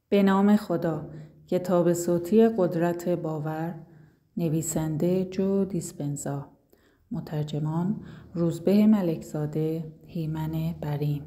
به نام خدا. کتاب صوتی قدرت باور، نویسنده جو دیسپنزا، مترجمان روزبه ملکزاده، هیمن برین.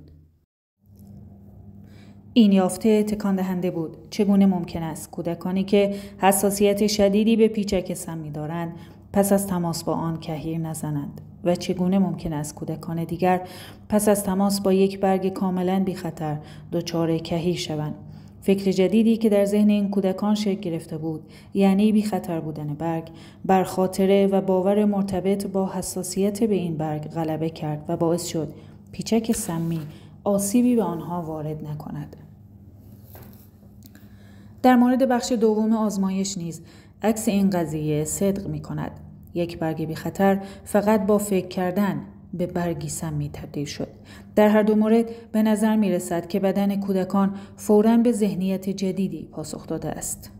این یافته تکان دهنده بود. چگونه ممکن است کودکانی که حساسیت شدیدی به پیچک سمی دارند پس از تماس با آن کهیر نزنند؟ و چگونه ممکن است کودکان دیگر پس از تماس با یک برگ کاملا بی خطر دچار کهیر شوند؟ فکر جدیدی که در ذهن این کودکان شکل گرفته بود، یعنی بی خطر بودن برگ، بر خاطره و باور مرتبط با حساسیت به این برگ غلبه کرد و باعث شد پیچک سمی آسیبی به آنها وارد نکند. در مورد بخش دوم آزمایش نیز عکس این قضیه صدق می کند. یک برگ بی خطر فقط با فکر کردن به برگی سمی تبدیل شد. در هر دو مورد به نظر می رسد که بدن کودکان فوراً به ذهنیت جدیدی پاسخ داده است.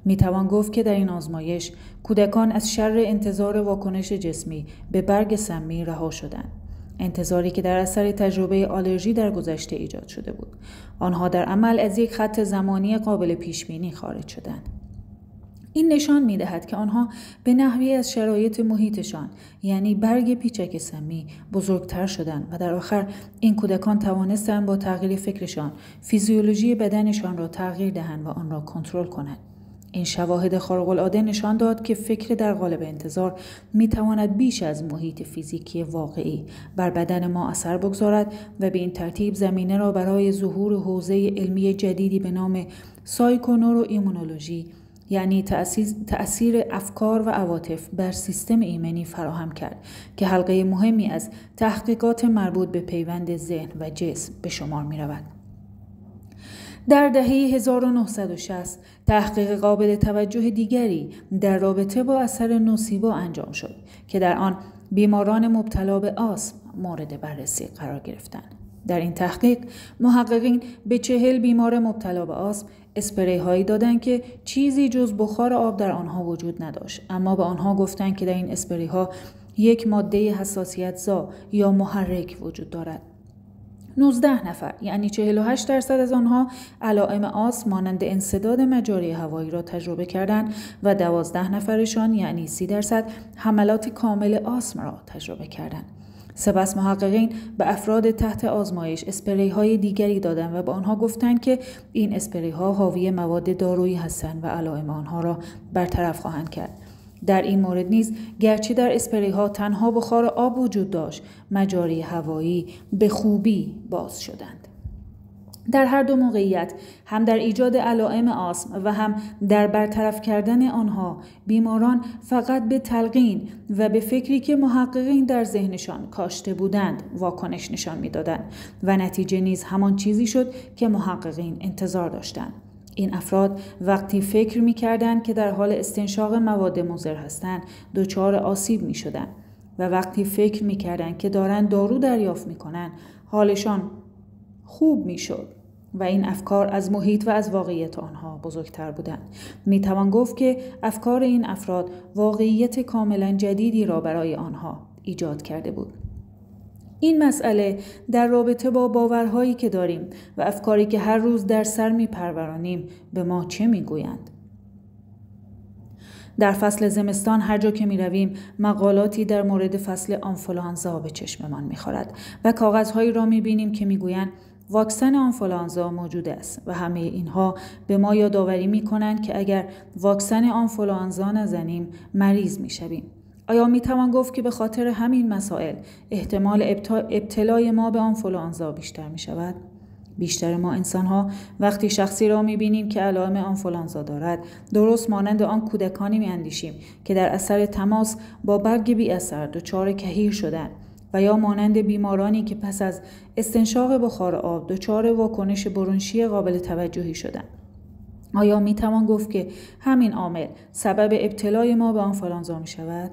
می توان گفت که در این آزمایش کودکان از شر انتظار واکنش جسمی به برگ سمی رها شدند. انتظاری که در اثر تجربه آلرژی در گذشته ایجاد شده بود. آنها در عمل از یک خط زمانی قابل پیشبینی خارج شدند. این نشان می‌دهد که آنها به نحوی از شرایط محیطشان، یعنی برگ پیچک سمی، بزرگتر شدند و در آخر این کودکان توانستند با تغییر فکرشان فیزیولوژی بدنشان را تغییر دهند و آن را کنترل کنند. این شواهد خارق‌العاده نشان داد که فکر در قالب انتظار می‌تواند بیش از محیط فیزیکی واقعی بر بدن ما اثر بگذارد و به این ترتیب زمینه را برای ظهور حوزه علمی جدیدی به نام سایکونوروایمونولوژی، یعنی تأثیر افکار و عواطف بر سیستم ایمنی فراهم کرد که حلقه مهمی از تحقیقات مربوط به پیوند ذهن و جسم به شمار می رود. در دهه 1960 تحقیق قابل توجه دیگری در رابطه با اثر نوسیبو انجام شد که در آن بیماران مبتلا به آسم مورد بررسی قرار گرفتند. در این تحقیق محققین به 40 بیمار مبتلا به آسم اسپری هایی دادند که چیزی جز بخار آب در آنها وجود نداشت، اما به آنها گفتند که در این اسپری ها یک ماده حساسیت زا یا محرک وجود دارد. 19 نفر، یعنی 48% از آنها علائم آسم مانند انسداد مجاری هوایی را تجربه کردند و 12 نفرشان، یعنی 30%، حملات کامل آسم را تجربه کردند. سپس محققین به افراد تحت آزمایش اسپری های دیگری دادند و به آنها گفتند که این اسپری ها حاوی مواد دارویی هستند و علائم آنها را برطرف خواهند کرد. در این مورد نیز گرچه در اسپری ها تنها بخار آب وجود داشت، مجاری هوایی به خوبی باز شدند. در هر دو موقعیت، هم در ایجاد علائم آسم و هم در برطرف کردن آنها، بیماران فقط به تلقین و به فکری که محققین در ذهنشان کاشته بودند واکنش نشان می‌دادند و نتیجه نیز همان چیزی شد که محققین انتظار داشتند. این افراد وقتی فکر می‌کردند که در حال استنشاق مواد مضر هستند، دچار آسیب می‌شدند و وقتی فکر می‌کردند که دارند دارو دریافت می‌کنند، حالشان خوب میشد و این افکار از محیط و از واقعیت آنها بزرگتر بودند. میتوان گفت که افکار این افراد واقعیت کاملا جدیدی را برای آنها ایجاد کرده بود. این مسئله در رابطه با باورهایی که داریم و افکاری که هر روز در سر میپرورانیم به ما چه میگویند؟ در فصل زمستان هر جا که می رویم مقالاتی در مورد فصل آنفولانزا به چشممان می خورد و کاغذهایی را می بینیم که می گویند واکسن آنفولانزا موجود است و همه اینها به ما یادآوری می کنند که اگر واکسن آنفولانزا نزنیم مریض می شویم. آیا می توان گفت که به خاطر همین مسائل احتمال ابتلای ما به آنفولانزا بیشتر می شود؟ بیشتر ما انسان‌ها وقتی شخصی را می‌بینیم که علائم آنفولانزا دارد، درست مانند آن کودکانی می‌اندیشیم که در اثر تماس با برگ بی اثر دچار کهیر شدند و یا مانند بیمارانی که پس از استنشاق بخار آب دچار واکنش برونشی قابل توجهی شدند. آیا می‌توان گفت که همین عامل سبب ابتلای ما به آنفولانزا می‌شود؟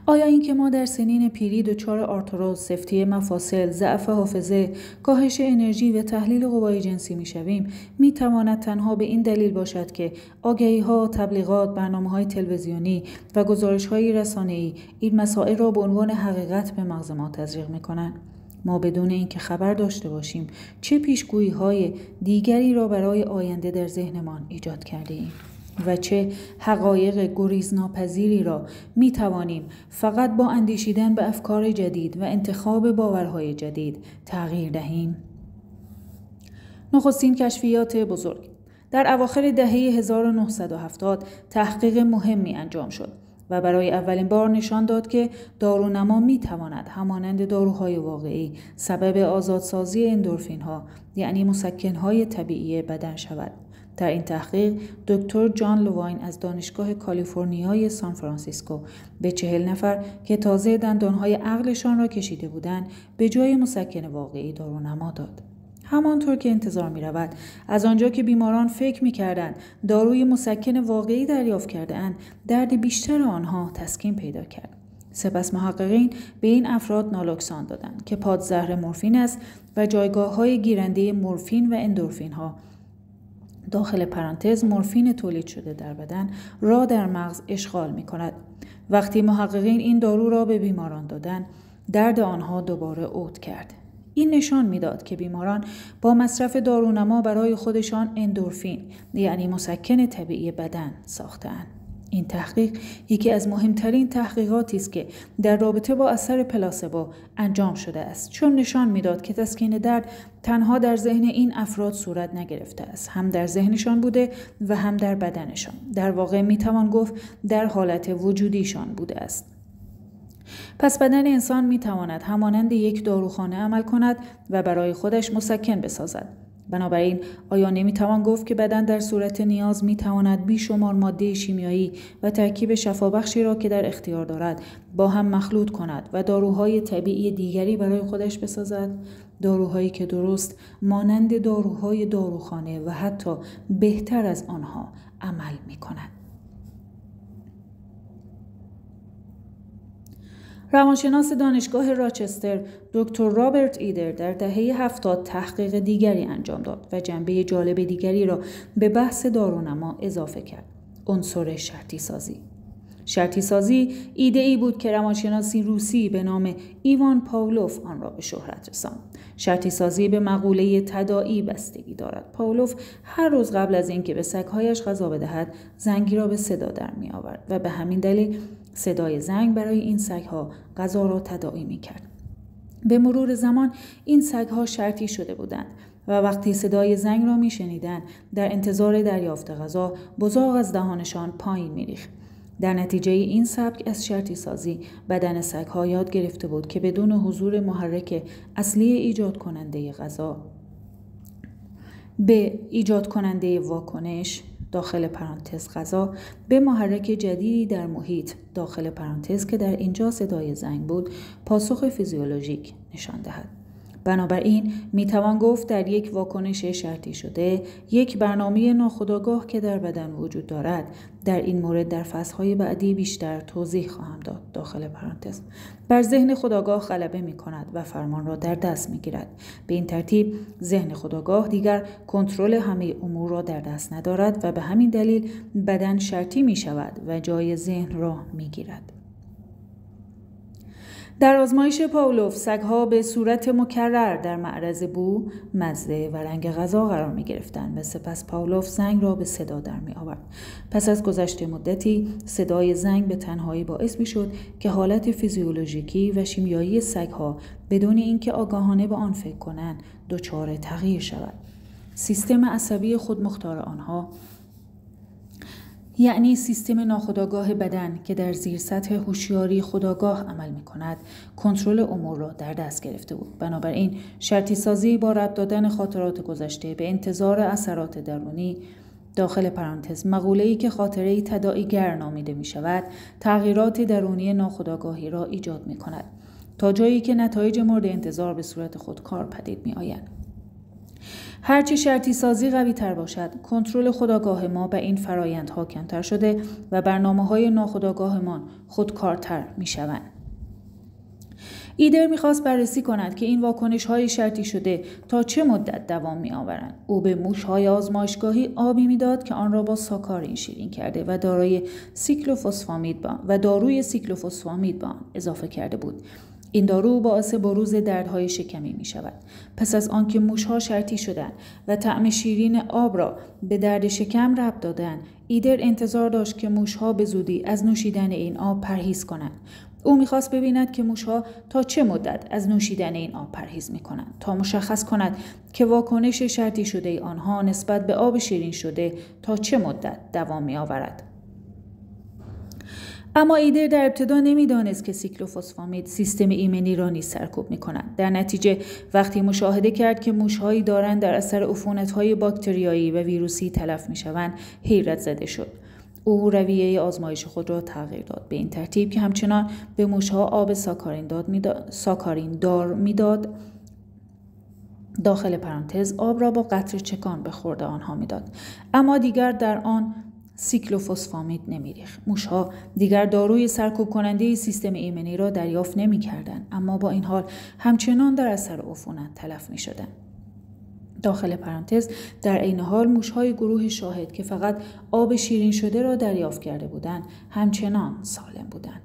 آیا اینکه ما در سنین پیری دچار آرتروز، سفتی مفاصل، ضعف حافظه، کاهش انرژی و تحلیل قوای جنسی می‌شویم می‌تواند تنها به این دلیل باشد که آگهی‌ها، تبلیغات، برنامه‌های تلویزیونی و گزارش‌های رسانه‌ای این مسائل را به عنوان حقیقت به مغز ما تزریق می‌کنند؟ ما بدون اینکه خبر داشته باشیم چه پیشگویی‌های دیگری را برای آینده در ذهنمان ایجاد کرده ایم و چه حقایق گریزناپذیری را می توانیم فقط با اندیشیدن به افکار جدید و انتخاب باورهای جدید تغییر دهیم. نخستین کشفیات بزرگ. در اواخر دهه 1970 تحقیق مهمی انجام شد و برای اولین بار نشان داد که دارونما می تواند همانند داروهای واقعی سبب آزادسازی اندورفین‌ها یعنی مسکن‌های طبیعی بدن شود. در این تحقیق دکتر جان لوواین از دانشگاه کالیفرنیای سان فرانسیسکو به 40 نفر که تازه دندانهای عقلشان را کشیده بودند به جای مسکن واقعی دارونما داد. همانطور که انتظار می رود از آنجا که بیماران فکر می کردند داروی مسکن واقعی دریافت کرده‌اند درد بیشتر آنها تسکین پیدا کرد. سپس محققین به این افراد نالوکسان دادند که پادزهر مورفین است و جایگاه‌های گیرنده مورفین و اندورفین ها داخل پرانتز مورفین تولید شده در بدن را در مغز اشغال می کند. وقتی محققین این دارو را به بیماران دادند درد آنها دوباره عود کرد. این نشان میداد که بیماران با مصرف دارونما برای خودشان اندورفین یعنی مسکن طبیعی بدن ساختند. این تحقیق یکی از مهمترین تحقیقاتی است که در رابطه با اثر پلاسبو انجام شده است، چون نشان میداد که تسکین درد تنها در ذهن این افراد صورت نگرفته است، هم در ذهنشان بوده و هم در بدنشان. در واقع میتوان گفت در حالت وجودیشان بوده است. پس بدن انسان میتواند همانند یک داروخانه عمل کند و برای خودش مسکن بسازد. بنابراین آیا نمیتوان گفت که بدن در صورت نیاز میتواند بیشمار ماده شیمیایی و ترکیب شفابخشی را که در اختیار دارد با هم مخلوط کند و داروهای طبیعی دیگری برای خودش بسازد؟ داروهایی که درست مانند داروهای داروخانه و حتی بهتر از آنها عمل میکنند. روانشناس دانشگاه راچستر دکتر رابرت ایدر در دهه 70 تحقیق دیگری انجام داد و جنبه جالب دیگری را به بحث دارونما اضافه کرد: عنصر شرطی سازی. شرطی سازی ایده ای بود که روانشناسی روسی به نام ایوان پاولوف آن را به شهرت رساند. شرطی سازی به مقوله تداعی بستگی دارد. پاولوف هر روز قبل از اینکه به سگ‌هایش غذا بدهد زنگی را به صدا در می آورد و به همین دلیل صدای زنگ برای این سگ‌ها غذا را تداعی می‌کرد. به مرور زمان این سگ‌ها شرطی شده بودند و وقتی صدای زنگ را می‌شنیدند در انتظار دریافت غذا بزاق از دهانشان پایین می‌ریخت. در نتیجه این سبک از شرطی سازی بدن سگ‌ها یاد گرفته بود که بدون حضور محرک اصلی ایجاد کننده غذا به ایجاد کننده واکنش داخل پرانتز غذا به محرک جدیدی در محیط داخل پرانتز که در اینجا صدای زنگ بود پاسخ فیزیولوژیک نشان دهد. بنابراین میتوان گفت در یک واکنش شرطی شده یک برنامه ناخودآگاه که در بدن وجود دارد. در این مورد در فصل‌های بعدی بیشتر توضیح خواهم داد. داخل پرانتز بر ذهن خودآگاه غلبه می‌کند و فرمان را در دست می‌گیرد. به این ترتیب ذهن خودآگاه دیگر کنترل همه امور را در دست ندارد و به همین دلیل بدن شرطی می‌شود و جای ذهن را می‌گیرد. در آزمایش پاولوف سگ‌ها به صورت مکرر در معرض بو، مزه و رنگ غذا قرار می‌گرفتند و سپس پاولوف زنگ را به صدا در می‌آورد. پس از گذشت مدتی صدای زنگ به تنهایی باعث می‌شد که حالت فیزیولوژیکی و شیمیایی سگ‌ها بدون اینکه آگاهانه به آن فکر کنند دچار تغییر شود. سیستم عصبی خودمختار آنها یعنی سیستم ناخودآگاه بدن که در زیر سطح هوشیاری خودآگاه عمل می‌کند، کنترل امور را در دست گرفته بود. بنابراین شرطی سازی با ربط دادن خاطرات گذشته به انتظار اثرات درونی داخل پرانتز مقوله‌ای که خاطره‌ای تداعی‌گر نامیده می‌شود، تغییرات درونی ناخودآگاهی را ایجاد می‌کند تا جایی که نتایج مورد انتظار به صورت خودکار پدید می‌آیند. هرچه شرطی سازی قوی تر باشد، کنترل خودآگاه ما به این فرایندها کمتر شده و برنامه‌های ناخودآگاهمان خودکارتر می‌شوند. ایدر می‌خواست بررسی کند که این واکنش‌های شرطی شده تا چه مدت دوام می‌آورند. او به موش‌های آزمایشگاهی آبی می‌داد که آن را با ساکارین شیرین کرده و داروی سیکلوفسفامید به آن اضافه کرده بود. این دارو باعث بروز دردهای شکمی می شود. پس از آنکه موشها شرطی شدند و طعم شیرین آب را به درد شکم ربط دادند، ایدر انتظار داشت که موشها به زودی از نوشیدن این آب پرهیز کنند. او می‌خواست ببیند که موشها تا چه مدت از نوشیدن این آب پرهیز می‌کنند تا مشخص کند که واکنش شرطی شده آنها نسبت به آب شیرین شده تا چه مدت دوام می‌آورد. اما ایدر در ابتدا نمی‌دانست که سیکلوفسفامید سیستم ایمنی را نیز سرکوب می‌کند. در نتیجه وقتی مشاهده کرد که موش‌هایی دارند در اثر عفونت‌های باکتریایی و ویروسی تلف می‌شوند، حیرت زده شد. او رویه آزمایش خود را تغییر داد به این ترتیب که همچنان به موش‌ها آب ساکارین دار می‌داد. داخل پرانتز آب را با قطره چکان به خورد آنها می‌داد، اما دیگر در آن سیکلوفسفامید نمی‌ریخت. موش‌ها دیگر داروی سرکوب کننده سیستم ایمنی را دریافت نمی‌کردند، اما با این حال همچنان در اثر عفونت تلف می‌شدند. داخل پرانتز در عین حال موش‌های گروه شاهد که فقط آب شیرین شده را دریافت کرده بودند همچنان سالم بودند.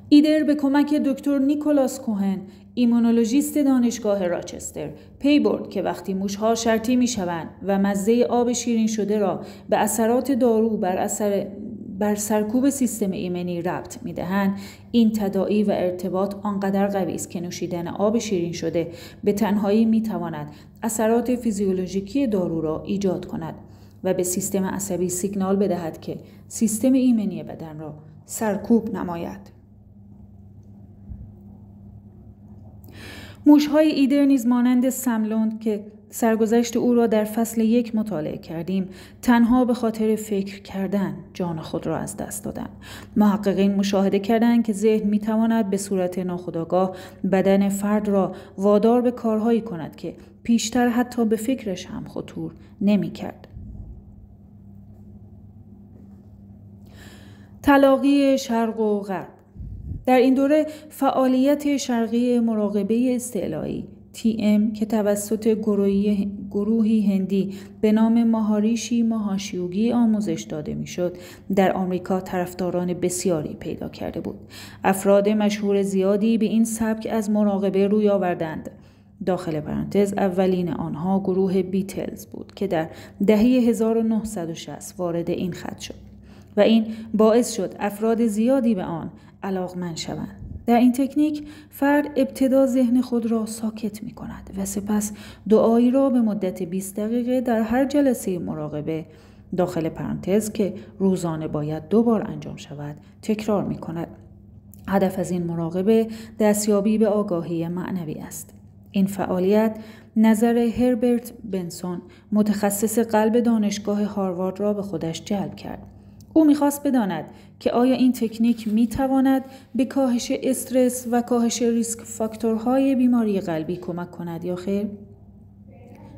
ایدر به کمک دکتر نیکولاس کوهن، ایمونولوژیست دانشگاه راچستر، پی برد که وقتی موش‌ها شرطی می‌شوند و مزه آب شیرین شده را به اثرات دارو بر سرکوب سیستم ایمنی ربط می‌دهند، این تداعی و ارتباط آنقدر قوی است که نوشیدن آب شیرین شده به تنهایی می‌تواند اثرات فیزیولوژیکی دارو را ایجاد کند و به سیستم عصبی سیگنال بدهد که سیستم ایمنی بدن را سرکوب نماید. موش‌های ایدر نیز مانند سملوند که سرگذشت او را در فصل 1 مطالعه کردیم، تنها به خاطر فکر کردن جان خود را از دست دادند. محققین مشاهده کردند که ذهن می‌تواند به صورت ناخودآگاه بدن فرد را وادار به کارهایی کند که پیشتر حتی به فکرش هم خطور نمی‌کرد. تلاقی شرق و غرب. در این دوره فعالیت شرقی مراقبه استعلایی TM که توسط گروهی هندی به نام ماهاریشی ماهاشیوگی آموزش داده میشد، در آمریکا طرفداران بسیاری پیدا کرده بود. افراد مشهور زیادی به این سبک از مراقبه روی آوردند. داخل پرانتز اولین آنها گروه بیتلز بود که در دهه 1960 وارد این خط شد و این باعث شد افراد زیادی به آن علاقمند شوند. در این تکنیک فرد ابتدا ذهن خود را ساکت می کند و سپس دعایی را به مدت 20 دقیقه در هر جلسه مراقبه داخل پرانتز که روزانه باید 2 بار انجام شود تکرار می کند. هدف از این مراقبه دستیابی به آگاهی معنوی است. این فعالیت نظر هربرت بنسون متخصص قلب دانشگاه هاروارد را به خودش جلب کرد. او می‌خواست بداند که آیا این تکنیک می‌تواند به کاهش استرس و کاهش ریسک فاکتورهای بیماری قلبی کمک کند یا خیر؟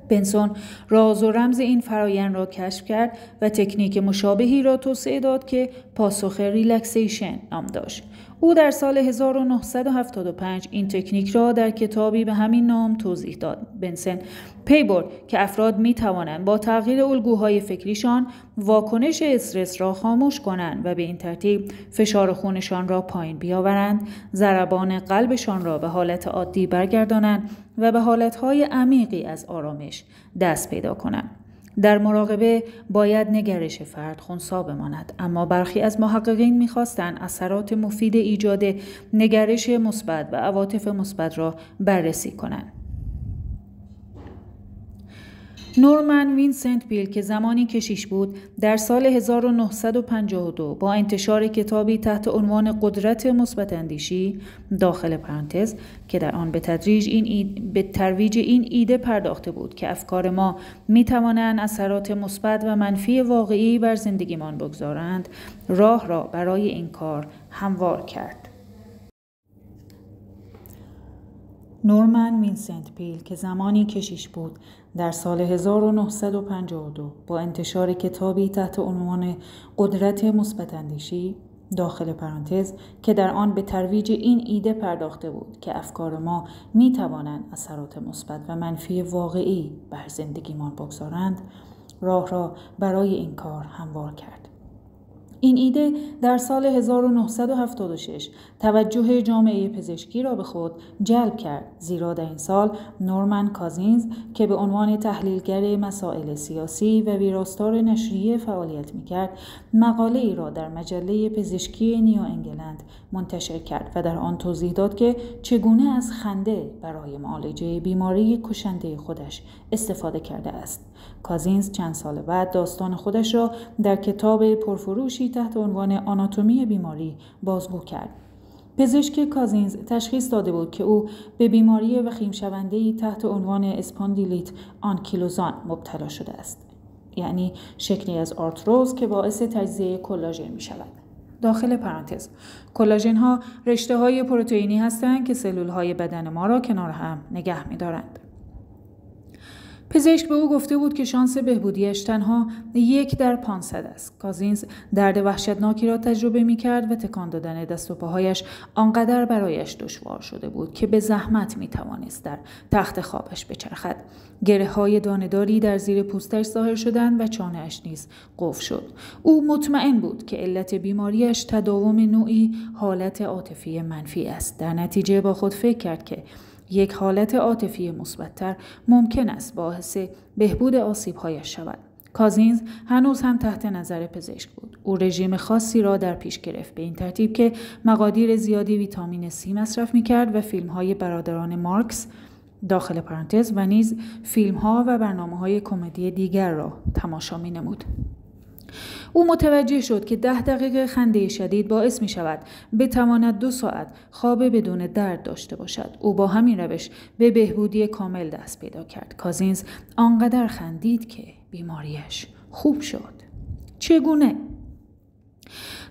بنسون راز و رمز این فرایند را کشف کرد و تکنیک مشابهی را توسعه داد که پاسخ ریلکسیشن نام داشت. او در سال 1975 این تکنیک را در کتابی به همین نام توضیح داد. بنسون پی برد که افراد می توانند با تغییر الگوهای فکریشان واکنش استرس را خاموش کنند و به این ترتیب فشار خونشان را پایین بیاورند، ضربان قلبشان را به حالت عادی برگردانند و به حالتهای عمیقی از آرامش دست پیدا کنند. در مراقبه باید نگرش فرد خنثی بماند، اما برخی از محققین می‌خواستند اثرات مفید ایجاد نگرش مثبت و عواطف مثبت را بررسی کنند. نورمن وینسنت پیل که زمانی کشیش بود، در سال 1952 با انتشار کتابی تحت عنوان قدرت مثبت اندیشی داخل پرانتز که در آن به ترویج این ایده پرداخته بود که افکار ما می توانند اثرات مثبت و منفی واقعی بر زندگیمان بگذارند، راه را برای این کار هموار کرد. نورمن وینسنت پیل که زمانی کشیش بود، در سال 1952 با انتشار کتابی تحت عنوان قدرت مثبت اندیشی داخل پرانتز که در آن به ترویج این ایده پرداخته بود که افکار ما می توانند اثرات مثبت و منفی واقعی بر زندگیمان بگذارند، راه را برای این کار هموار کرد. این ایده در سال 1976 توجه جامعه پزشکی را به خود جلب کرد، زیرا در این سال نورمن کازینز که به عنوان تحلیلگر مسائل سیاسی و ویراستار نشریه فعالیت می‌کرد، مقاله‌ای را در مجله پزشکی نیو انگلند منتشر کرد و در آن توضیح داد که چگونه از خنده برای معالجه بیماری کشنده خودش استفاده کرده است. کازینز چند سال بعد داستان خودش را در کتاب پرفروشی تحت عنوان آناتومی بیماری بازگو کرد. پزشک کازینز تشخیص داده بود که او به بیماری وخیم‌شونده‌ای تحت عنوان اسپاندیلیت آنکیلوزان مبتلا شده است، یعنی شکلی از آرتروز که باعث تجزیه کلاژن می شود. داخل پرانتز، کلاژن ها رشته های پروتئینی هستند که سلول های بدن ما را کنار هم نگه می دارند. پزشک به او گفته بود که شانس بهبودیش تنها 1 در 500 است. کازینز درد وحشتناکی را تجربه می کرد و تکان دادن دست و پاهایش آنقدر برایش دشوار شده بود که به زحمت می توانست در تخت خوابش بچرخد. گره های دانه‌داری در زیر پوستش ظاهر شدند و چانه‌اش نیز قفل شد. او مطمئن بود که علت بیماریش تداوم نوعی حالت عاطفی منفی است. در نتیجه با خود فکر کرد که یک حالت عاطفی مثبت‌تر ممکن است باعث بهبود آسیب‌هایش شود. کازینز هنوز هم تحت نظر پزشک بود. او رژیم خاصی را در پیش گرفت، به این ترتیب که مقادیر زیادی ویتامین C مصرف می‌کرد و فیلم‌های برادران مارکس داخل پرانتز و نیز فیلم‌ها و برنامه‌های کمدی دیگر را تماشا می‌نمود. او متوجه شد که 10 دقیقه خنده شدید باعث می شود بتواند 2 ساعت خواب بدون درد داشته باشد. او با همین روش به بهبودی کامل دست پیدا کرد. کازینز آنقدر خندید که بیماریش خوب شد. چگونه؟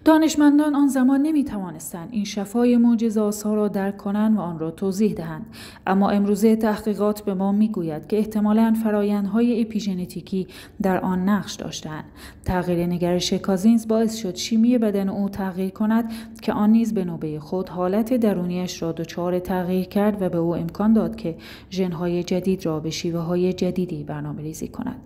دانشمندان آن زمان نمی توانستند این شفای معجزه‌آسا را درک کنند و آن را توضیح دهند، اما امروزه تحقیقات به ما می گوید که احتمالاً فرایندهای اپیژنتیکی در آن نقش داشتند. تغییر نگرش کازینز باعث شد شیمی بدن او تغییر کند که آن نیز به نوبه خود حالت درونیش را دچار تغییر کرد و به او امکان داد که ژن‌های جدید را به شیوه‌های جدیدی برنامه‌ریزی کند.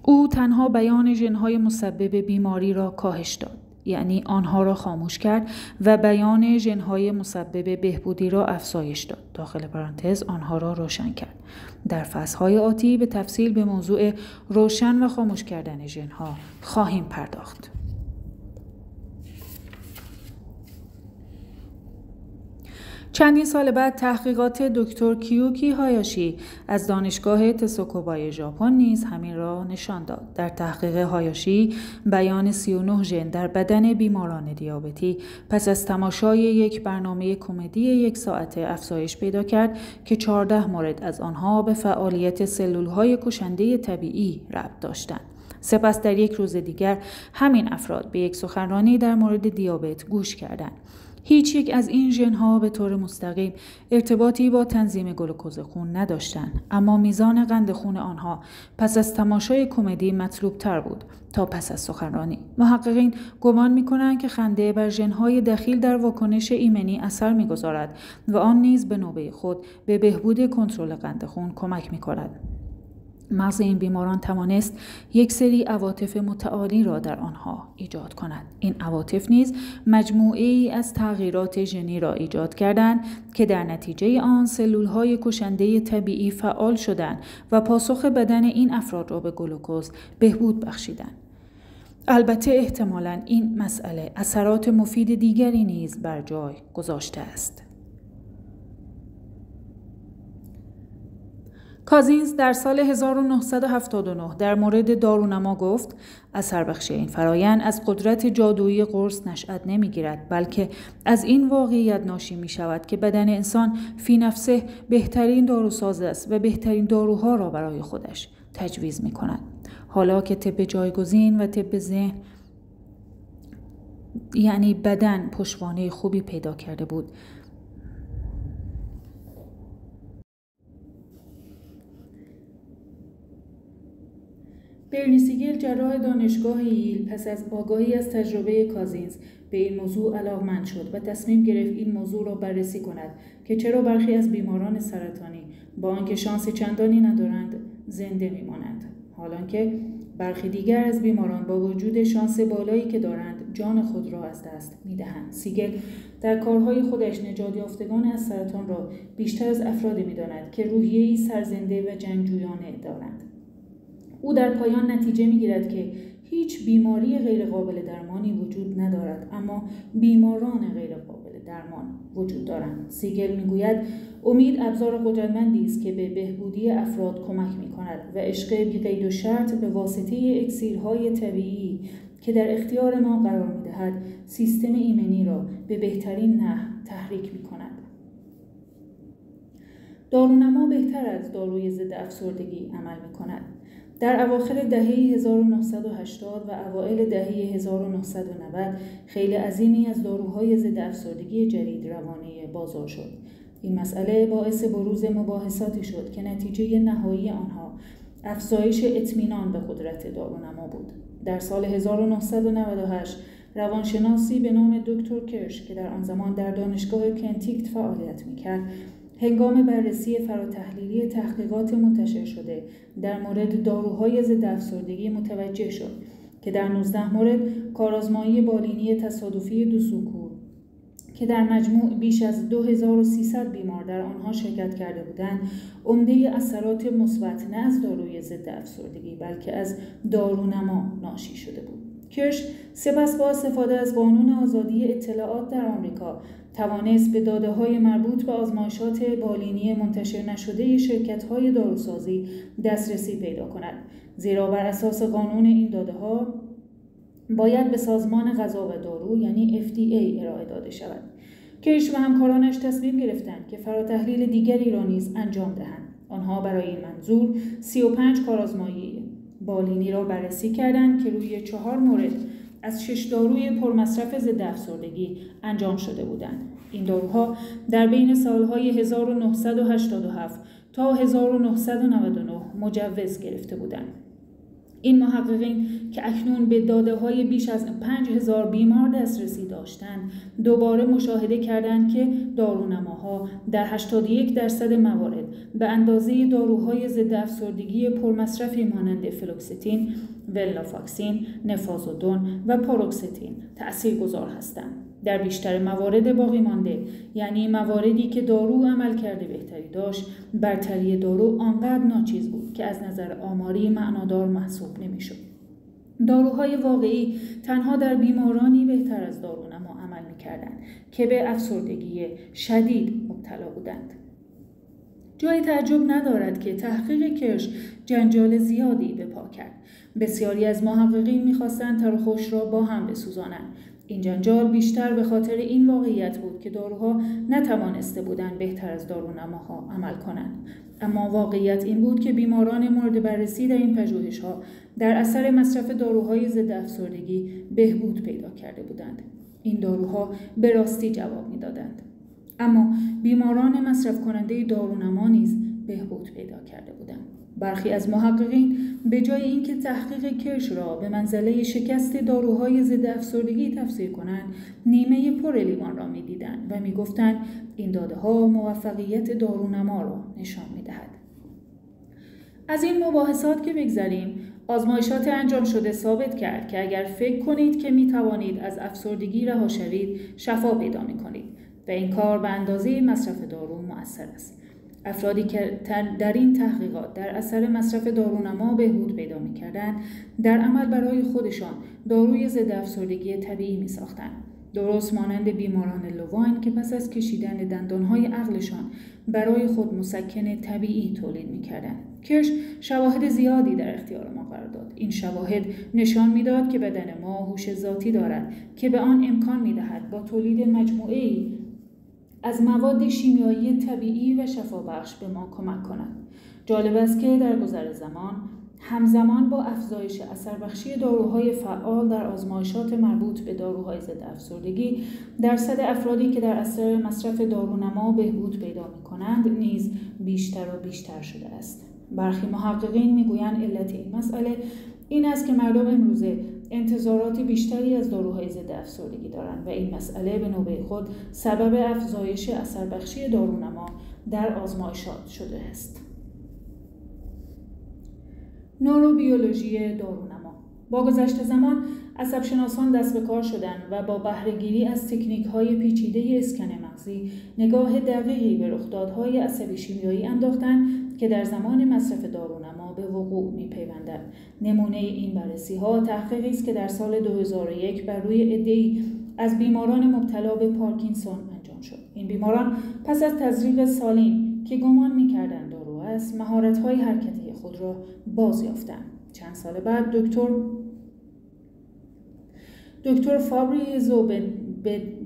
او تنها بیان ژن‌های مسبب بیماری را کاهش داد، یعنی آنها را خاموش کرد و بیان ژن‌های مسبب بهبودی را افزایش داد. داخل پرانتز آنها را روشن کرد. در فصل‌های آتی به تفصیل به موضوع روشن و خاموش کردن ژن‌ها خواهیم پرداخت. چندین سال بعد تحقیقات دکتر کیوکی هایاشی از دانشگاه تسوکوبای ژاپن نیز همین را نشان داد. در تحقیق هایاشی بیان 39 ژن در بدن بیماران دیابتی پس از تماشای یک برنامه کمدی 1 ساعته افزایش پیدا کرد که 14 مورد از آنها به فعالیت سلول‌های کشنده طبیعی ربط داشتند. سپس در یک روز دیگر همین افراد به یک سخنرانی در مورد دیابت گوش کردند. هیچ یک از این ژن‌ها به طور مستقیم ارتباطی با تنظیم گلوکوز خون نداشتند، اما میزان قند خون آنها پس از تماشای کمدی مطلوب تر بود تا پس از سخنرانی. محققین گمان می‌کنند که خنده بر ژن‌های دخیل در واکنش ایمنی اثر می‌گذارد و آن نیز به نوبه خود به بهبود کنترل قند خون کمک می‌کند. مغز این بیماران توانست یک سری عواطف متعالی را در آنها ایجاد کند. این عواطف نیز مجموعه‌ای از تغییرات ژنی را ایجاد کردند که در نتیجه آن سلول‌های کشنده طبیعی فعال شدند و پاسخ بدن این افراد را به گلوکوز بهبود بخشیدند. البته احتمالاً این مسئله اثرات مفید دیگری نیز بر جای گذاشته است. کازینز در سال 1979 در مورد دارونما گفت: اثر بخشی این فرایند از قدرت جادویی قرص نشأت نمیگیرد، بلکه از این واقعیت ناشی می شود که بدن انسان فی نفسه بهترین داروساز است و بهترین داروها را برای خودش تجویز می کند. حالا که طب جایگزین و طب ذهن یعنی بدن پشتوانه خوبی پیدا کرده بود، برنی سیگل جراح دانشگاه ییل پس از آگاهی از تجربه کازینز به این موضوع علاقمند شد و تصمیم گرفت این موضوع را بررسی کند که چرا برخی از بیماران سرطانی با آنکه شانس چندانی ندارند زنده میمانند، حالانکه برخی دیگر از بیماران با وجود شانس بالایی که دارند جان خود را از دست می‌دهند. سیگل در کارهای خودش نجات یافتگان از سرطان را بیشتر از افرادی می‌داند که روحیه‌ای سرزنده و جنگجویانه دارند. او در پایان نتیجه می‌گیرد که هیچ بیماری غیرقابل درمانی وجود ندارد، اما بیماران غیرقابل درمان وجود دارند. سیگل می‌گوید امید ابزار قدرتمندی است که به بهبودی افراد کمک می‌کند و عشق بی‌قید و شرط به واسطه اکسیرهای طبیعی که در اختیار ما قرار می‌دهد سیستم ایمنی را به بهترین نحو تحریک می‌کند. دارونما بهتر از داروی ضد افسردگی عمل می‌کند. در اواخر دهه 1980 و اوایل دهه 1990 خیلی عظیمی از داروهای ضد افسردگی جدید روانه بازار شد. این مسئله باعث بروز مباحثاتی شد که نتیجه نهایی آنها افزایش اطمینان به قدرت دارونما بود. در سال 1998 روانشناسی به نام دکتر کرش که در آن زمان در دانشگاه کنتیکت فعالیت می‌کرد، هنگام بررسی فراتحلیلی تحقیقات منتشر شده در مورد داروهای ضد افسردگی متوجه شد که در 19 مورد کارآزمایی بالینی تصادفی دو سوکور که در مجموع بیش از 2300 بیمار در آنها شرکت کرده بودند، عمده اثرات مثبت نه از داروی ضد افسردگی بلکه از دارونما ناشی شده بود. کرش سپس با استفاده از قانون آزادی اطلاعات در آمریکا توانست به داده‌های مربوط به آزمایشات بالینی منتشر نشده شرکت‌های داروسازی دسترسی پیدا کند، زیرا بر اساس قانون این داده‌ها باید به سازمان غذا و دارو یعنی FDA ارائه داده شود. کرش و همکارانش تصمیم گرفتند که فراتحلیل دیگری را نیز انجام دهند. آنها برای این منظور 35 کارآزمایی بالینی را بررسی کردند که روی 4 مورد از 6 داروی پرمصرف ضد افسردگی انجام شده بودند. این داروها در بین سالهای 1987 تا 1999 مجوز گرفته بودند. این محققین که اکنون به داده‌های بیش از 5000 بیمار دسترسی داشتند، دوباره مشاهده کردند که دارونماها در 81% موارد به اندازه داروهای ضد افسردگی پرمصرفی مانند فلوکستین، ولنافاکسین، نفازودون و پاروکستین تأثیرگذار هستند. در بیشتر موارد باقی مانده، یعنی مواردی که دارو عملکرد بهتری داشت، برتری دارو آنقدر ناچیز بود که از نظر آماری معنادار محسوب نمی‌شد. داروهای واقعی تنها در بیمارانی بهتر از دارونما عمل می‌کردند که به افسردگی شدید مبتلا بودند. جای تعجب ندارد که تحقیق کرش جنجال زیادی به پا کرد. بسیاری از محققین می‌خواستند تر و خشک را با هم بسوزانند. این جنجال بیشتر به خاطر این واقعیت بود که داروها نتوانسته بودند بهتر از دارونماها عمل کنند. اما واقعیت این بود که بیماران مورد بررسی در این پژوهش‌ها در اثر مصرف داروهای ضد افسردگی بهبود پیدا کرده بودند. این داروها به راستی جواب می‌دادند. اما بیماران مصرف کننده دارونما نیز بهبود پیدا کرده بودند. برخی از محققین به جای اینکه تحقیق کرش را به منزله شکست داروهای ضد افسردگی تفسیر کنند، نیمه پر لیوان را می‌دیدند و می‌گفتند این داده‌ها موفقیت دارونما را نشان می‌دهد. از این مباحثات که بگذریم، آزمایشات انجام شده ثابت کرد که اگر فکر کنید که می‌توانید از افسردگی رها شوید، شفا پیدا می‌کنید و این کار به اندازه مصرف دارو مؤثر است. افرادی که در این تحقیقات در اثر مصرف دارونما بهبود پیدا می‌کردند، در عمل برای خودشان داروی ضد افسردگی طبیعی می‌ساختند. درست مانند بیماران لوواین که پس از کشیدن دندانهای عقلشان برای خود مسکن طبیعی تولید می‌کردند. کرش شواهد زیادی در اختیار ما قرار داد. این شواهد نشان می‌داد که بدن ما هوش ذاتی دارد که به آن امکان می‌دهد با تولید مجموعه‌ای از مواد شیمیایی طبیعی و شفابخش به ما کمک کند. جالب است که در گذر زمان همزمان با افزایش اثربخشی داروهای فعال در آزمایشات مربوط به داروهای ضد افسردگی، درصد افرادی که در اثر مصرف دارونما بهبود پیدا می‌کنند نیز بیشتر و بیشتر شده است. برخی محققین می‌گویند علت این مسئله این است که مردم امروزه انتظارات بیشتری از داروهای ضد افسردگی دارند و این مسئله به نوبه خود سبب افزایش اثربخشی دارونما در آزمایشات شده است. نوروبیولوژی دارونما. با گذشت زمان عصب‌شناسان دست به کار شدند و با بهره‌گیری از تکنیک‌های پیچیده اسکن مغزی نگاه دقیقی به رخدادهای عصبی شیمیایی انداختند که در زمان مصرف دارونما به وقوع می‌پیوندند. نمونه این بررسی‌ها تحقیقی است که در سال 2001 بر روی عده‌ای از بیماران مبتلا به پارکینسون انجام شد. این بیماران پس از تزریق سالین که گمان می‌کردند دارو است، مهارت‌های حرکتی خود را بازیافتند. چند سال بعد دکتر فابریزو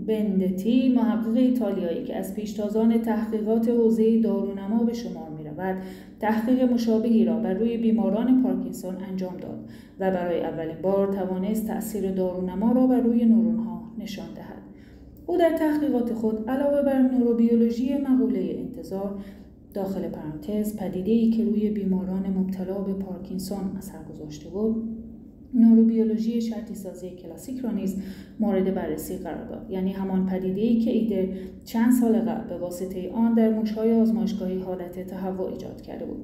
بندتی، محقق ایتالیایی که از پیشتازان تحقیقات حوزه دارونما به شمار می‌رود، تحقیق مشابهی را بر روی بیماران پارکینسون انجام داد و برای اولین بار توانست تأثیر دارونما را بر روی نورون‌ها نشان دهد. او در تحقیقات خود علاوه بر نوروبیولوژی مقوله انتظار داخل پرانتز پدیده‌ای که روی بیماران مبتلا به پارکینسون اثر گذاشته بود، نوروبیولوژی شرطی سازی کلاسیک را نیز مورد بررسی قرار داد، یعنی همان پدیده‌ای که ایدر چند سال قبل به واسطه آن در موش‌های آزمایشگاهی حالت تهوع ایجاد کرده بود.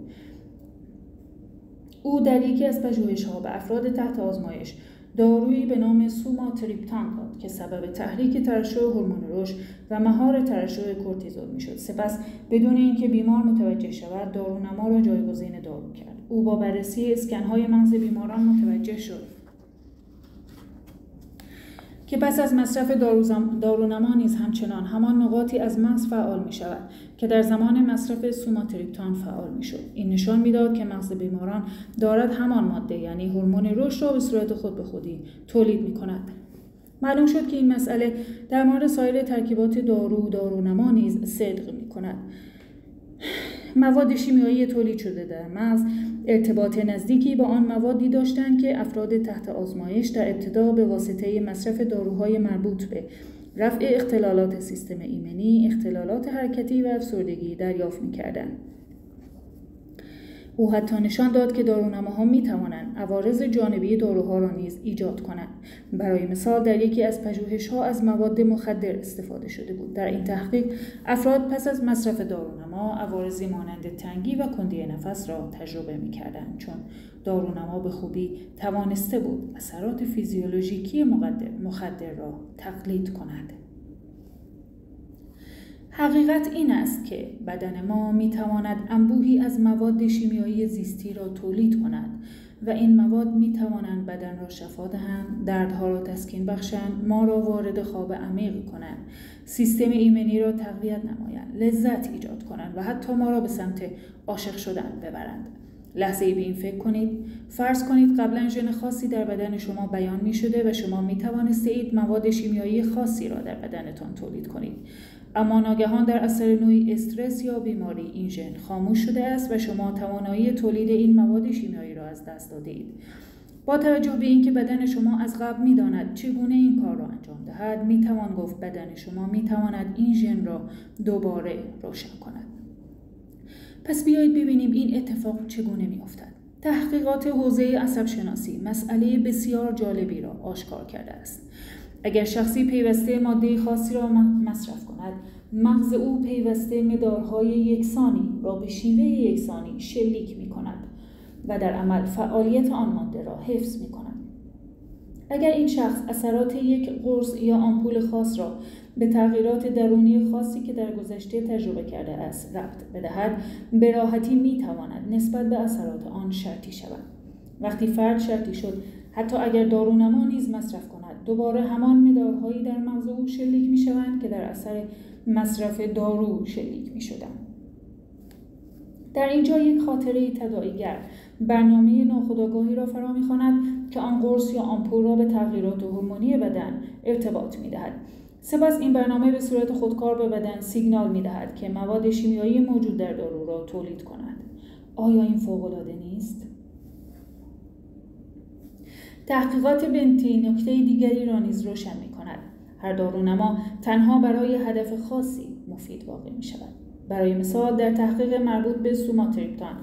او در یکی از پژوهش‌ها به افراد تحت آزمایش دارویی به نام سوماتریپتان داد که سبب تحریک ترشح هورمون رشد و مهار ترشح کورتیزول میشد. سپس بدون اینکه بیمار متوجه شود دارونما را جایگزین دارو کرد. او با بررسی اسکن‌های مغز بیماران متوجه شد که پس از مصرف دارونما نیز همچنان همان نقاطی از مغز فعال می شود که در زمان مصرف سوماتریپتان فعال می شد. این نشان می داد که مغز بیماران دارد همان ماده یعنی هورمون رشد را به صورت خود به خودی تولید می کند. معلوم شد که این مسئله در مورد سایر ترکیبات دارونما نیز صدق می کند. مواد شیمیایی تولید شده در مغز ارتباط نزدیکی با آن موادی داشتند که افراد تحت آزمایش در ابتدا به واسطه مصرف داروهای مربوط به رفع اختلالات سیستم ایمنی، اختلالات حرکتی و افسردگی دریافت می‌کردند. او حتی نشان داد که دارونماها می‌توانند عوارض جانبی داروها را نیز ایجاد کنند. برای مثال در یکی از پژوهش‌ها از مواد مخدر استفاده شده بود. در این تحقیق افراد پس از مصرف دارونما عوارضی مانند تنگی و کندی نفس را تجربه می‌کردند، چون دارونما به خوبی توانسته بود اثرات فیزیولوژیکی مخدر را تقلید کند. حقیقت این است که بدن ما می‌تواند انبوهی از مواد شیمیایی زیستی را تولید کند و این مواد می‌توانند بدن را شفا دهند، دردها را تسکین بخشند، ما را وارد خواب عمیق کنند، سیستم ایمنی را تقویت نمایند، لذت ایجاد کنند و حتی ما را به سمت عاشق شدن ببرند. لحظه‌ای به این فکر کنید. فرض کنید قبلا ژن خاصی در بدن شما بیان می‌شده و شما می‌توانستید مواد شیمیایی خاصی را در بدنتان تولید کنید. اما ناگهان در اثر نوعی استرس یا بیماری این ژن خاموش شده است و شما توانایی تولید این مواد شیمیایی را از دست داده اید. با توجه به اینکه بدن شما از قبل می‌داند چگونه این کار را انجام دهد، می‌توان گفت بدن شما می‌تواند این ژن را دوباره روشن کند. پس بیایید ببینیم این اتفاق چگونه می‌افتد. تحقیقات حوزه عصب‌شناسی مسئله بسیار جالبی را آشکار کرده است. اگر شخصی پیوسته ماده خاصی را مصرف کند، مغز او پیوسته مدارهای یکسانی را به شیوه یکسانی شلیک می کند و در عمل فعالیت آن ماده را حفظ می کند. اگر این شخص اثرات یک قرص یا آمپول خاص را به تغییرات درونی خاصی که در گذشته تجربه کرده است ربط بدهد، به راحتی می تواند نسبت به اثرات آن شرطی شود. وقتی فرد شرطی شد، حتی اگر دارونما نیز مصرف کند، دوباره همان مدارهایی در مغز او شلیک می شوند که در اثر مصرف دارو شلیک می شدند. در اینجا یک خاطره تداعیگر برنامه ناخودآگاهی را فرا می‌خواند که آن قرص یا آمپول را به تغییرات هورمونی بدن ارتباط می‌دهد. سپس این برنامه به صورت خودکار به بدن سیگنال می‌دهد که مواد شیمیایی موجود در دارو را تولید کند. آیا این فوق‌العاده نیست؟ تحقیقات بنتی نکته دیگری را نیز روشن می‌کند. هر دارونما تنها برای هدف خاصی مفید واقع می‌شود. برای مثال در تحقیق مربوط به سوماتریپتان،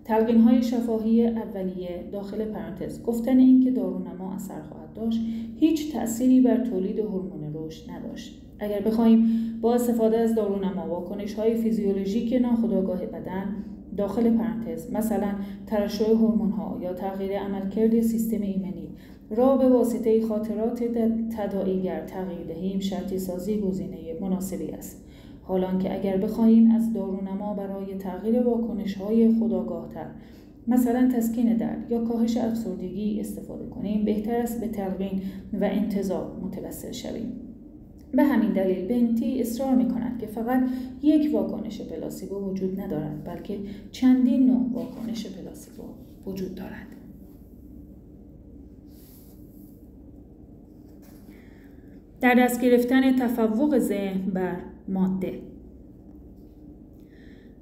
تلقین‌های شفاهی اولیه داخل پرانتز گفتن این که دارونما اثر خواهد داشت هیچ تأثیری بر تولید هورمون رشد نداشت. اگر بخواهیم با استفاده از دارونما واکنش‌های فیزیولوژیک ناخودآگاه بدن داخل پرانتز مثلا ترشح هورمون‌ها یا تغییر عملکرد سیستم ایمنی را به واسطه خاطرات تداعیگر تغییر دهیم شرطی سازی گزینه مناسبی است. حالانکه اگر بخواهیم از دارونما برای تغییر واکنش‌های خودآگاه‌تر مثلا تسکین درد یا کاهش افسردگی استفاده کنیم، بهتر است به تلقین و انتزاع متوسل شویم. به همین دلیل بنتی اصرار می‌کند که فقط یک واکنش پلاسیبو وجود ندارد، بلکه چندین نوع واکنش پلاسیبو وجود دارد. در دست گرفتن تفوق ذهن بر ماده.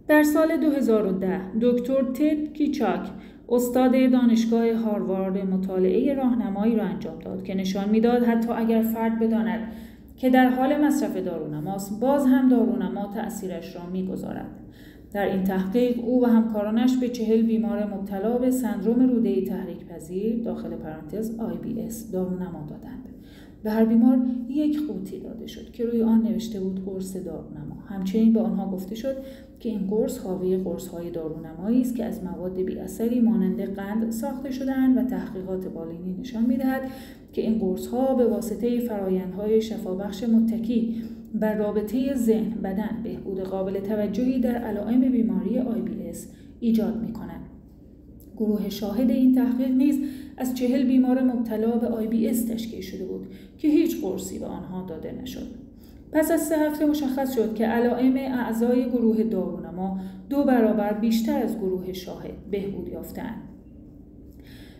در سال 2010 دکتر تد کیچاک استاد دانشگاه هاروارد مطالعه راهنمایی را انجام داد که نشان می‌داد حتی اگر فرد بداند که در حال مصرف دارونماست، باز هم دارونما تأثیرش را می‌گذارد. در این تحقیق او و همکارانش به 40 بیمار مبتلا به سندرم روده تحریک پذیر داخل پرانتز IBS دارونما دادند. به هر بیمار یک قوطی داده شد که روی آن نوشته بود قرص دارونما. همچنین به آنها گفته شد که این قرص حاوی قرص‌های دارونمایی است که از مواد بی‌اثری مانند قند ساخته شده‌اند و تحقیقات بالینی نشان می‌دهد که این قرص‌ها به واسطه فرآیندهای شفابخش متکی بر رابطه ذهن بدن بهبود قابل توجهی در علائم بیماری IBS ایجاد می‌کنند. گروه شاهد این تحقیق نیز از 40 بیمار مبتلا به IBS تشکیل شده بود که هیچ قرصی به آنها داده نشد. پس از 3 هفته مشخص شد که علائم اعضای گروه دارونما 2 برابر بیشتر از گروه شاهد بهبود یافتند.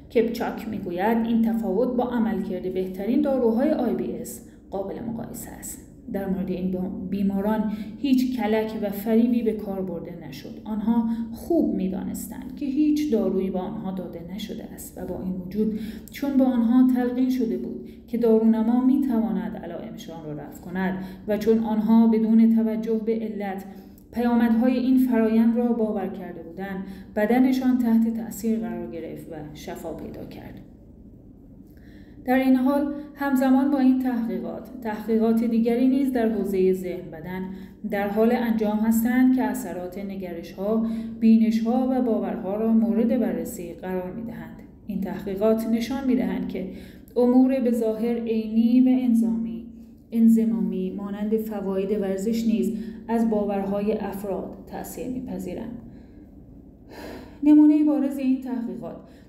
کیچاک میگوید این تفاوت با عملکرد بهترین داروهای IBS قابل مقایسه است. در مورد این بیماران هیچ کلک و فریبی به کار برده نشد. آنها خوب می‌دانستند که هیچ دارویی به آنها داده نشده است و با این وجود چون به آنها تلقین شده بود که دارونما می‌تواند علائمشان را رفع کند و چون آنها بدون توجه به علت پیامدهای این فرایند را باور کرده بودند، بدنشان تحت تأثیر قرار گرفت و شفا پیدا کرد. در این حال همزمان با این تحقیقات دیگری نیز در حوزه ذهن بدن در حال انجام هستند که اثرات نگرش‌ها، بینش‌ها و باورها را مورد بررسی قرار می‌دهند. این تحقیقات نشان می‌دهند که امور به ظاهر عینی و انضمامی مانند فواید ورزش نیز از باورهای افراد تأثیر می‌پذیرند. نمونه بارز این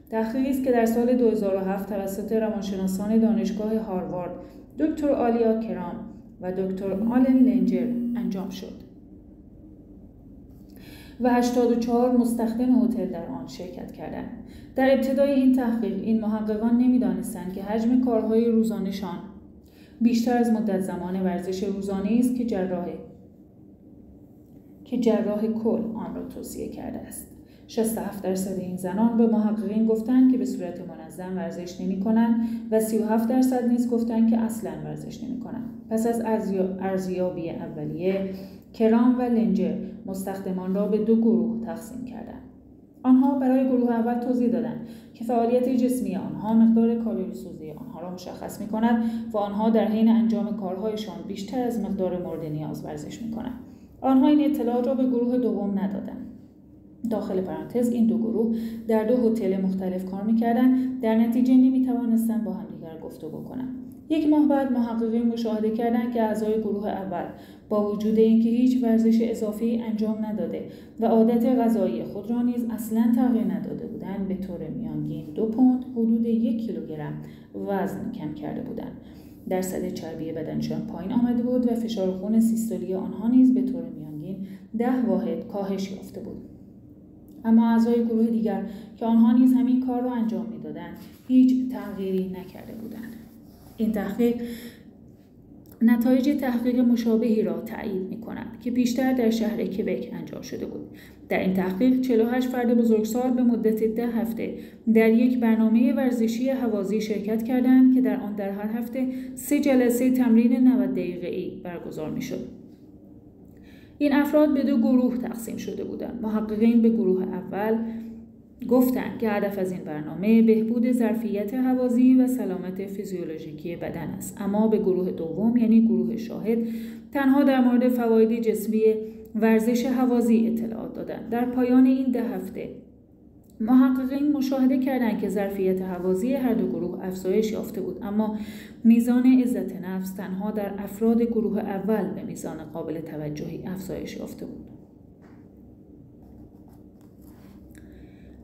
تحقیقی است که در سال 2007 توسط روانشناسان دانشگاه هاروارد دکتر آلیا کرام و دکتر آلن لنجر انجام شد و 84 مستخدم هتل در آن شرکت کردند. در ابتدای این تحقیق این محققان نمی‌دانستند که حجم کارهای روزانه‌شان بیشتر از مدت زمان ورزش روزانه‌ای است که جراح کل آن را توصیه کرده است. 67% این زنان به محققین گفتند که به صورت منظم ورزش نمی‌کنند و 37% نیز گفتند که اصلاً ورزش نمی‌کنند. پس از ارزیابی اولیه، کرام و لنجر مستخدمان را به 2 گروه تقسیم کردند. آنها برای گروه اول توضیح دادند که فعالیت جسمی آنها مقدار کالری سوزی آنها را مشخص می‌کند و آنها در حین انجام کارهایشان بیشتر از مقدار مورد نیاز ورزش می‌کنند. آنها این اطلاعات را به گروه دوم ندادند. داخل پرانتز این 2 گروه در 2 هتل مختلف کار می‌کردند، در نتیجه نمی‌توانستند با همدیگر گفتگو کنند. 1 ماه بعد محققین مشاهده کردند که اعضای گروه اول با وجود اینکه هیچ ورزش اضافی انجام نداده و عادت غذایی خود را نیز اصلاً تغییر نداده بودند، به طور میانگین 2 پوند حدود 1 کیلوگرم وزن کم کرده بودند. درصد چربی بدنشان پایین آمده بود و فشار خون سیستولی آنها نیز به طور میانگین 10 واحد کاهش یافته بود. اما اعضای گروه دیگر که آنها نیز همین کار را انجام می‌دادند، هیچ تغییری نکرده بودند. این تحقیق نتایج تحقیق مشابهی را تایید می‌کند که بیشتر در شهر کبک انجام شده بود. در این تحقیق 48 فرد بزرگسال به مدت 10 هفته در یک برنامه ورزشی هوازی شرکت کردند که در آن در هر هفته 3 جلسه تمرین 90 دقیقه‌ای برگزار می‌شد. این افراد به 2 گروه تقسیم شده بودند. محققین به گروه اول گفتند که هدف از این برنامه بهبود ظرفیت هوازی و سلامت فیزیولوژیکی بدن است، اما به گروه دوم یعنی گروه شاهد تنها در مورد فواید جسمی ورزش هوازی اطلاعات دادند. در پایان این 10 هفته محققین مشاهده کردند که ظرفیت هوازی هر دو گروه افزایش یافته بود، اما میزان عزت نفس تنها در افراد گروه اول به میزان قابل توجهی افزایش یافته بود.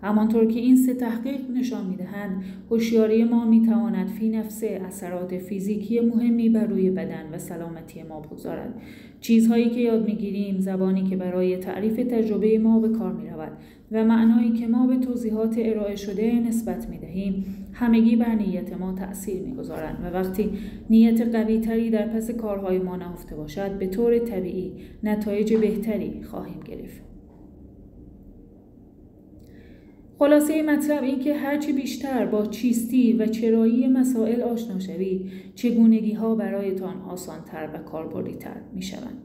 همانطور که این 3 تحقیق نشان می‌دهند، هوشیاری ما می‌تواند فی نفسه اثرات فیزیکی مهمی بر روی بدن و سلامتی ما بگذارد. چیزهایی که یاد می‌گیریم، زبانی که برای تعریف تجربه ما به کار می‌رود و معنایی که ما به توضیحات ارائه شده نسبت می‌دهیم، همگی بر نیت ما تأثیر می‌گذارند و وقتی نیت قوی‌تری در پس کارهای ما نهفته باشد، به طور طبیعی نتایج بهتری خواهیم گرفت. خلاصه مطلب این که هرچی بیشتر با چیستی و چرایی مسائل آشنا شوید، چگونگی‌ها برایتان آسان‌تر و کاربردی‌تر می‌شوند.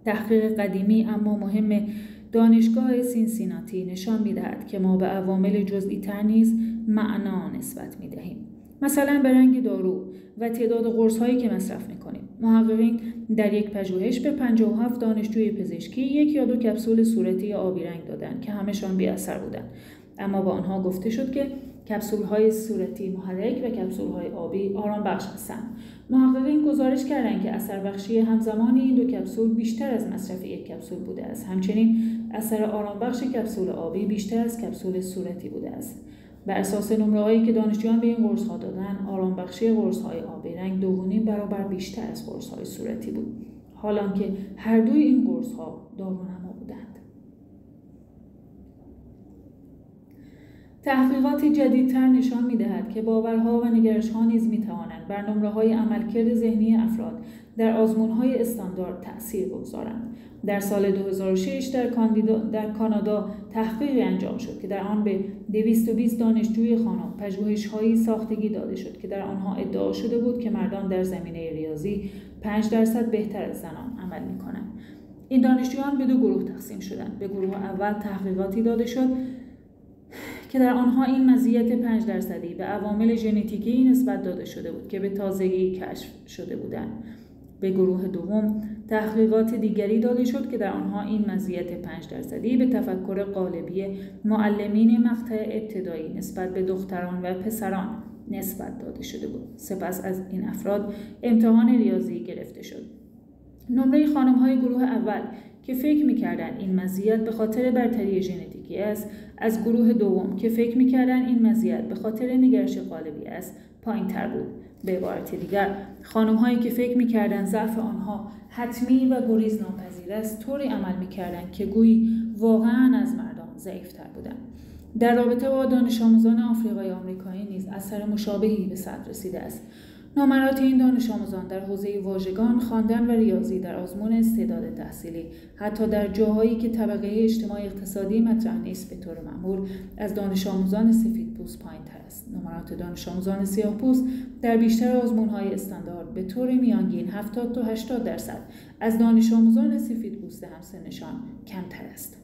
تحقیق قدیمی اما مهم دانشگاه سینسیناتی نشان می‌دهد که ما به عوامل جزئی‌تر نیز معنا نسبت می‌دهیم. مثلا به رنگ دارو و تعداد قرص‌هایی که مصرف می‌کنیم. محققین در یک پژوهش به 57 دانشجوی پزشکی 1 یا 2 کپسول صورتی آبی رنگ دادند که همه‌شان بی‌اثر بودند، اما با آنها گفته شد که کپسول‌های صورتی محرک و کپسول‌های آبی آرام بخش هستند. محققین گزارش کردند که اثر بخشی همزمان این 2 کپسول بیشتر از مصرف 1 کپسول بوده است. همچنین اثر آرام بخش کپسول آبی بیشتر از کپسول صورتی بوده است. بر اساس نمره‌هایی که دانشجویان به این قرص‌ها دادند، آرام بخشی قرص‌های آبی رنگ 2.5 برابر بیشتر از قرص‌های صورتی بود، حالانکه هر دوی این قرص‌ها دارونما بودند. تحقیقات جدیدتر نشان می‌دهد که باورها و نگرش‌ها نیز می‌توانند بر نمره‌های عملکرد ذهنی افراد در آزمون‌های استاندارد تأثیر بگذارند. در سال 2006 در کانادا تحقیقی انجام شد که در آن به 220 دانشجوی خانم پژوهش‌هایی ساختگی داده شد که در آنها ادعا شده بود که مردان در زمینه ریاضی 5% بهتر از زنان عمل می‌کنند. این دانشجویان به 2 گروه تقسیم شدند. به گروه اول تحقیقاتی داده شد که در آنها این مزیت 5% به عوامل ژنتیکی نسبت داده شده بود که به تازگی کشف شده بودند. به گروه دوم تحقیقات دیگری داده شد که در آنها این مزیت 5% به تفکر قالبی معلمین مقطع ابتدایی نسبت به دختران و پسران نسبت داده شده بود. سپس از این افراد امتحان ریاضی گرفته شد. نمره خانم‌های گروه اول که فکر می‌کردند این مزیت به خاطر برتری ژنتیکی است، از گروه دوم که فکر می‌کردند این مزیت به خاطر نگرش قالبی است، پایین‌تر بود. به عبارت دیگر، خانم‌هایی که فکر می‌کردند ضعف آنها حتمی و گریز ناپذیر است، طوری عمل می‌کردند که گویی واقعاً از مردان ضعیف‌تر بودند. در رابطه با دانش آموزان آفریقایی آمریکایی نیز اثر مشابهی به صدر رسیده است. نمرات این دانش آموزان در حوزه واژگان، خواندن و ریاضی در آزمون استعداد تحصیلی، حتی در جاهایی که طبقه اجتماعی اقتصادی مطرح نیست، به طور معمول از دانش آموزان سفیدپوست پایین‌تر است. نمرات دانش آموزان سیاه‌پوست در بیشتر آزمون‌های استاندارد به طور میانگین 70 تا 80% از دانش آموزان سفیدپوست همسنشان کمتر است.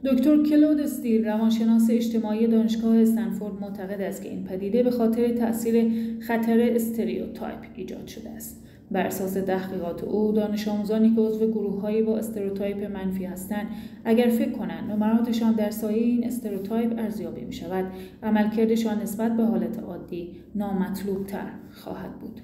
دکتر کلود استیل، روانشناس اجتماعی دانشگاه استنفورد، معتقد است که این پدیده به خاطر تأثیر خطر استریوتایپ ایجاد شده است. بر اساس تحقیقات او، دانش آموزانی که عضو گروه‌هایی با استریوتایپ منفی هستند، اگر فکر کنند نمراتشان در سایه این استریوتایپ ارزیابی می‌شود، عملکردشان نسبت به حالت عادی نامطلوب‌تر خواهد بود.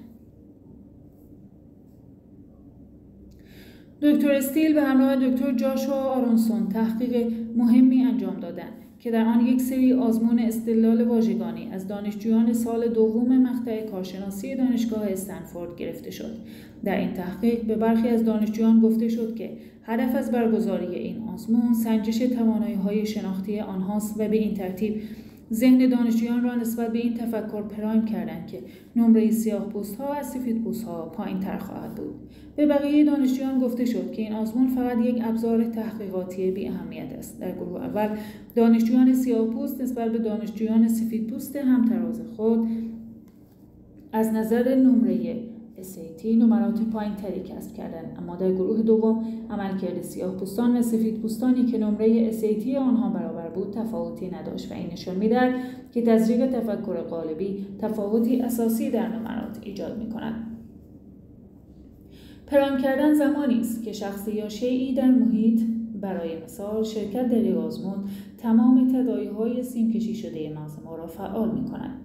دکتر استیل به همراه دکتر جاشوا آرونسون تحقیق مهمی انجام دادند که در آن یک سری آزمون استدلال واژگانی از دانشجویان سال دوم مقطع کارشناسی دانشگاه استنفورد گرفته شد. در این تحقیق به برخی از دانشجویان گفته شد که هدف از برگزاری این آزمون سنجش توانایی‌های شناختی آنهاست و به این ترتیب ذهن دانشجویان را نسبت به این تفکر پرایم کردند که نمره سیاه‌پوست‌ها از سفیدپوست‌ها پایین‌تر خواهد بود. به بقیه دانشجویان گفته شد که این آزمون فقط یک ابزار تحقیقاتی بی اهمیت است. در گروه اول دانشجویان سیاه‌پوست نسبت به دانشجویان سفیدپوست همتراز خود از نظر نمره SAT نمرات پایین‌تری کسب کردند، اما در گروه دوم عملکرد سیاه‌پوستان و سفیدپوستانی که نمره SAT آنها برابر بود تفاوتی نداشت و این نشان می‌دهد که تزریق تفکر قالبی تفاوتی اساسی در نمرات ایجاد می‌کند. پرایم کردن زمانی است که شخصی یا شیئی در محیط، برای مثال شرکت در یک آزمون، تمام تداعی‌های سیمکشی شده مغز ما را فعال می‌کنند.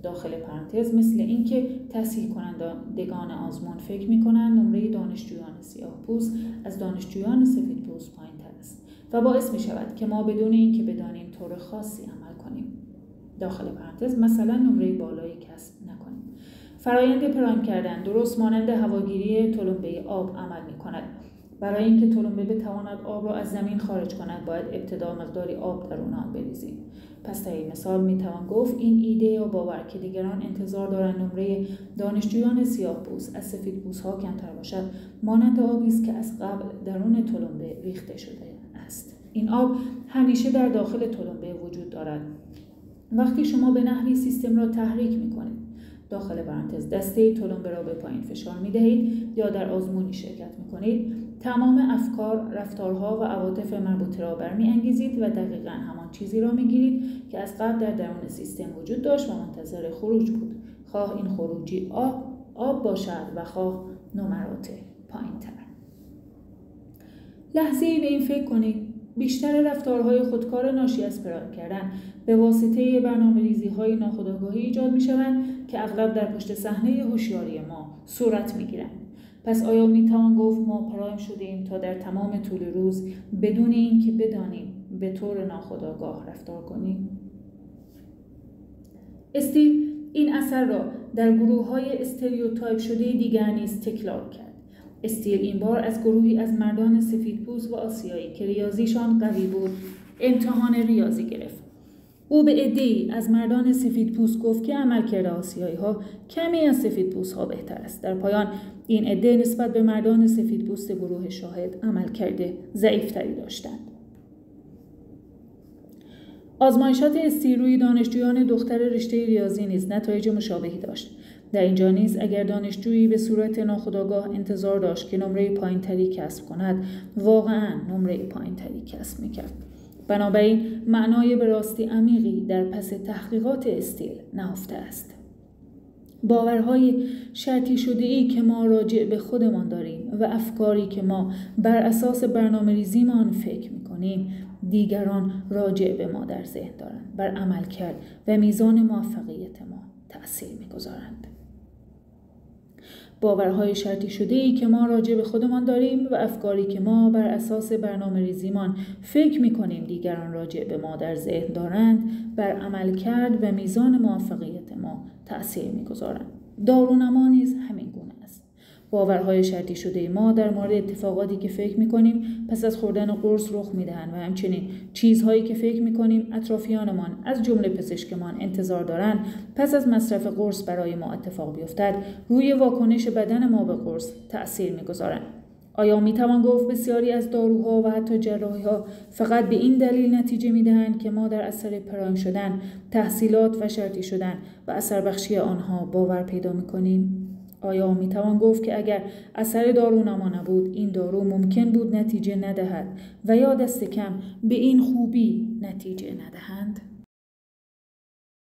داخل پرانتز مثل اینکه تصحیح کنندگان آزمون فکر می‌کنند نمره دانشجویان سیاه‌پوست از دانشجویان سفیدپوست پایین‌تر است و باعث می‌شود که ما بدون اینکه بدانیم طور خاصی عمل کنیم. داخل پرانتز مثلا نمره بالایی کسب نکنیم. فرایند پرایم کردن درست مانند هواگیری تلمبه آب عمل می‌کند. برای اینکه تلمبه بتواند آب را از زمین خارج کند باید ابتدا مقداری آب درون آن بریزیم. پس در این مثال میتوان گفت این ایده یا باور که دیگران انتظار دارند نمره دانشجویان سیاه‌پوست از سفیدپوست‌ها کمتر باشد مانند آبی است که از قبل درون تلمبه ریخته شده است. این آب همیشه در داخل تلمبه وجود دارد. وقتی شما به نحوی سیستم را تحریک می‌کنید، داخل پرانتز دسته تلمبه را به پایین فشار می‌دهید یا در آزمونی شرکت می‌کنید، تمام افکار، رفتارها و عواطف مربوطه را برمی‌انگیزید و دقیقاً همان چیزی را می‌گیرید که از قبل در درون سیستم وجود داشت و منتظر خروج بود، خواه این خروجی آب باشد و خواه نمرات پایین‌تر. لحظه‌ای به این فکر کنید. بیشتر رفتارهای خودکار ناشی از پرایم کردن به واسطه برنامه‌ریزی‌های ناخودآگاهی ایجاد می‌شوند که اغلب در پشت صحنه هوشیاری ما صورت می‌گیرند. پس آیا می‌توان گفت ما پرایم شده‌ایم تا در تمام طول روز بدون اینکه بدانیم به طور ناخودآگاه رفتار کنیم؟ استیل این اثر را در گروه‌های استریوتایپ شده دیگر نیز تکرار کرد. استیل این بار از گروهی از مردان سفیدپوست و آسیایی که ریاضیشان قوی بود امتحان ریاضی گرفت. او به عده‌ای از مردان سفیدپوست گفت که عملکرد آسیایی‌ها کمی از سفیدپوست‌ها بهتر است. در پایان این عده نسبت به مردان سفیدپوست گروه شاهد عملکرد ضعیف‌تری داشتند. آزمایشات استیل روی دانشجویان دختر رشته ریاضی نیز نتایج مشابهی داشت. در اینجا نیز اگر دانشجویی به صورت ناخودآگاه انتظار داشت که نمره پایین‌تری کسب کند، واقعاً نمره پایین‌تری کسب می‌کرد. بنابراین معنای به راستی عمیقی در پس تحقیقات استیل نهفته است. باورهای شرطی شده‌ای که ما راجع به خودمان داریم و افکاری که ما بر اساس برنامه‌ریزیمان فکر می‌کنیم، دیگران راجع به ما در ذهن دارند، بر عملکرد و میزان موفقیت ما تأثیر می‌گذارند. باورهای شرطی شده‌ای که ما راجع به خودمان داریم و افکاری که ما بر اساس برنامه‌ریزیمان فکر می‌کنیم دیگران راجع به ما در ذهن دارند، بر عملکرد و میزان موفقیت ما تأثیر می‌گذارند. دارونما نیز همین گونه است. باورهای شرطی شده ما در مورد اتفاقاتی که فکر می‌کنیم پس از خوردن قرص رخ می‌دهند و همچنین چیزهایی که فکر می‌کنیم اطرافیانمان از جمله پزشکمان انتظار دارند پس از مصرف قرص برای ما اتفاق بیفتد روی واکنش بدن ما به قرص تأثیر می‌گذارند. آیا می‌توان گفت بسیاری از داروها و حتی جراحی‌ها فقط به این دلیل نتیجه می‌دهند که ما در اثر پرایم شدن، تحصیلات و شرطی شدن و اثر بخشی آنها باور پیدا می‌کنیم؟ آیا میتوان گفت که اگر اثر دارونما نبود این دارو ممکن بود نتیجه ندهد و یا دست کم به این خوبی نتیجه ندهند؟